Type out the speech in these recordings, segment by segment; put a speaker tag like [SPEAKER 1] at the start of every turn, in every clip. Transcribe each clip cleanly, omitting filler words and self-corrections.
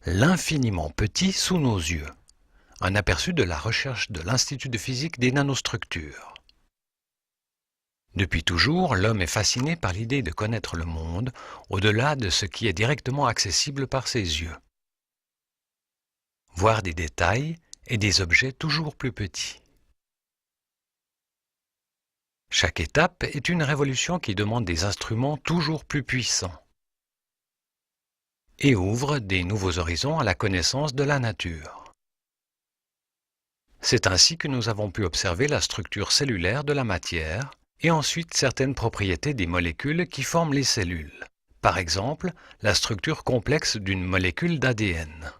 [SPEAKER 1] L'infiniment petit sous nos yeux. Un aperçu de la recherche de l'Institut de physique des nanostructures. Depuis toujours, l'homme est fasciné par l'idée de connaître le monde au-delà de ce qui est directement accessible par ses yeux. Voir des détails et des objets toujours plus petits. Chaque étape est une révolution qui demande des instruments toujours plus puissants et ouvre des nouveaux horizons à la connaissance de la nature. C'est ainsi que nous avons pu observer la structure cellulaire de la matière et ensuite certaines propriétés des molécules qui forment les cellules. Par exemple, la structure complexe d'une molécule d'ADN.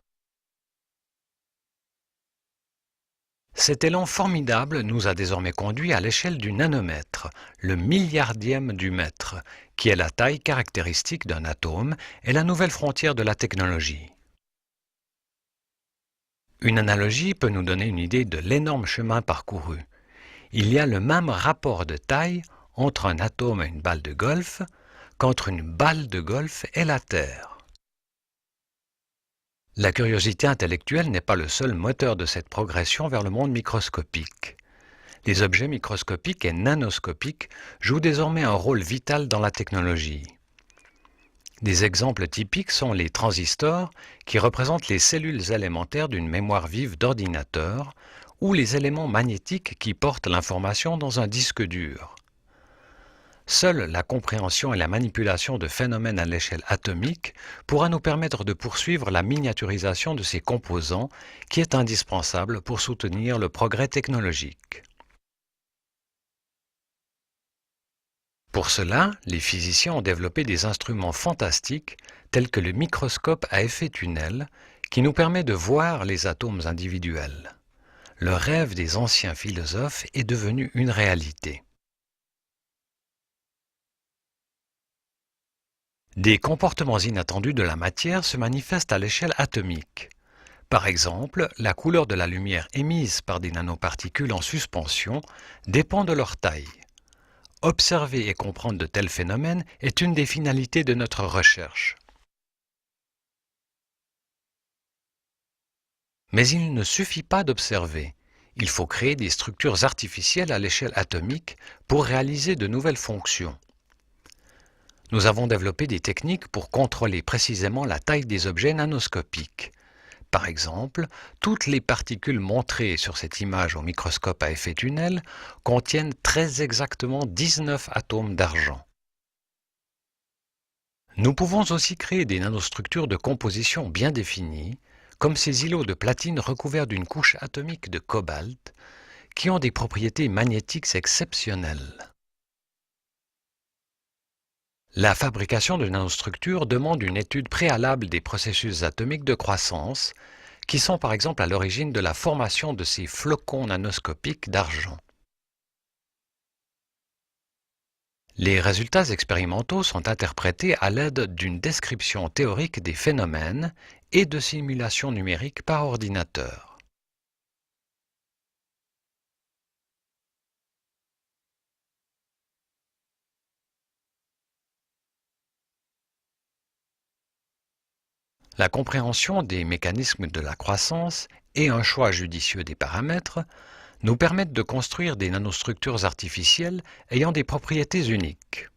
[SPEAKER 1] Cet élan formidable nous a désormais conduits à l'échelle du nanomètre, le milliardième du mètre, qui est la taille caractéristique d'un atome et la nouvelle frontière de la technologie. Une analogie peut nous donner une idée de l'énorme chemin parcouru. Il y a le même rapport de taille entre un atome et une balle de golf qu'entre une balle de golf et la Terre. La curiosité intellectuelle n'est pas le seul moteur de cette progression vers le monde microscopique. Les objets microscopiques et nanoscopiques jouent désormais un rôle vital dans la technologie. Des exemples typiques sont les transistors, qui représentent les cellules élémentaires d'une mémoire vive d'ordinateur, ou les éléments magnétiques qui portent l'information dans un disque dur. Seule la compréhension et la manipulation de phénomènes à l'échelle atomique pourra nous permettre de poursuivre la miniaturisation de ces composants qui est indispensable pour soutenir le progrès technologique. Pour cela, les physiciens ont développé des instruments fantastiques tels que le microscope à effet tunnel qui nous permet de voir les atomes individuels. Le rêve des anciens philosophes est devenu une réalité. Des comportements inattendus de la matière se manifestent à l'échelle atomique. Par exemple, la couleur de la lumière émise par des nanoparticules en suspension dépend de leur taille. Observer et comprendre de tels phénomènes est une des finalités de notre recherche. Mais il ne suffit pas d'observer. Il faut créer des structures artificielles à l'échelle atomique pour réaliser de nouvelles fonctions. Nous avons développé des techniques pour contrôler précisément la taille des objets nanoscopiques. Par exemple, toutes les particules montrées sur cette image au microscope à effet tunnel contiennent très exactement 19 atomes d'argent. Nous pouvons aussi créer des nanostructures de composition bien définies, comme ces îlots de platine recouverts d'une couche atomique de cobalt, qui ont des propriétés magnétiques exceptionnelles. La fabrication de nanostructures demande une étude préalable des processus atomiques de croissance, qui sont par exemple à l'origine de la formation de ces flocons nanoscopiques d'argent. Les résultats expérimentaux sont interprétés à l'aide d'une description théorique des phénomènes et de simulations numériques par ordinateur. La compréhension des mécanismes de la croissance et un choix judicieux des paramètres nous permettent de construire des nanostructures artificielles ayant des propriétés uniques.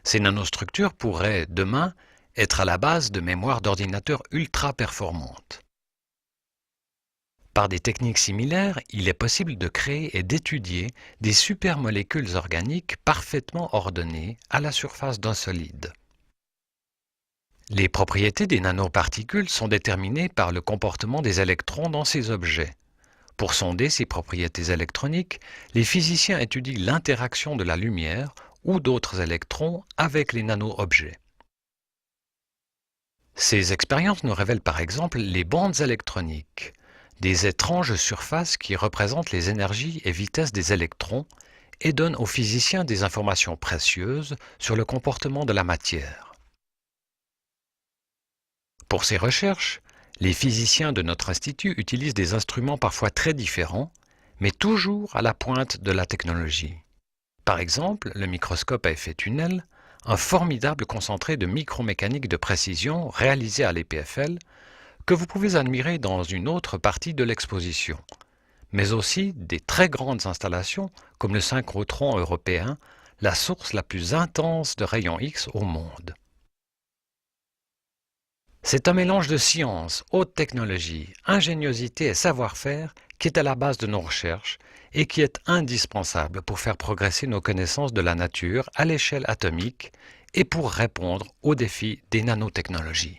[SPEAKER 1] Ces nanostructures pourraient, demain, être à la base de mémoires d'ordinateurs ultra performantes. Par des techniques similaires, il est possible de créer et d'étudier des supermolécules organiques parfaitement ordonnées à la surface d'un solide. Les propriétés des nanoparticules sont déterminées par le comportement des électrons dans ces objets. Pour sonder ces propriétés électroniques, les physiciens étudient l'interaction de la lumière ou d'autres électrons avec les nano-objets. Ces expériences nous révèlent par exemple les bandes électroniques, des étranges surfaces qui représentent les énergies et vitesses des électrons et donnent aux physiciens des informations précieuses sur le comportement de la matière. Pour ces recherches, les physiciens de notre institut utilisent des instruments parfois très différents, mais toujours à la pointe de la technologie. Par exemple, le microscope à effet tunnel, un formidable concentré de micromécanique de précision réalisé à l'EPFL que vous pouvez admirer dans une autre partie de l'exposition, mais aussi des très grandes installations comme le synchrotron européen, la source la plus intense de rayons X au monde. C'est un mélange de science, haute technologie, ingéniosité et savoir-faire qui est à la base de nos recherches et qui est indispensable pour faire progresser nos connaissances de la nature à l'échelle atomique et pour répondre aux défis des nanotechnologies.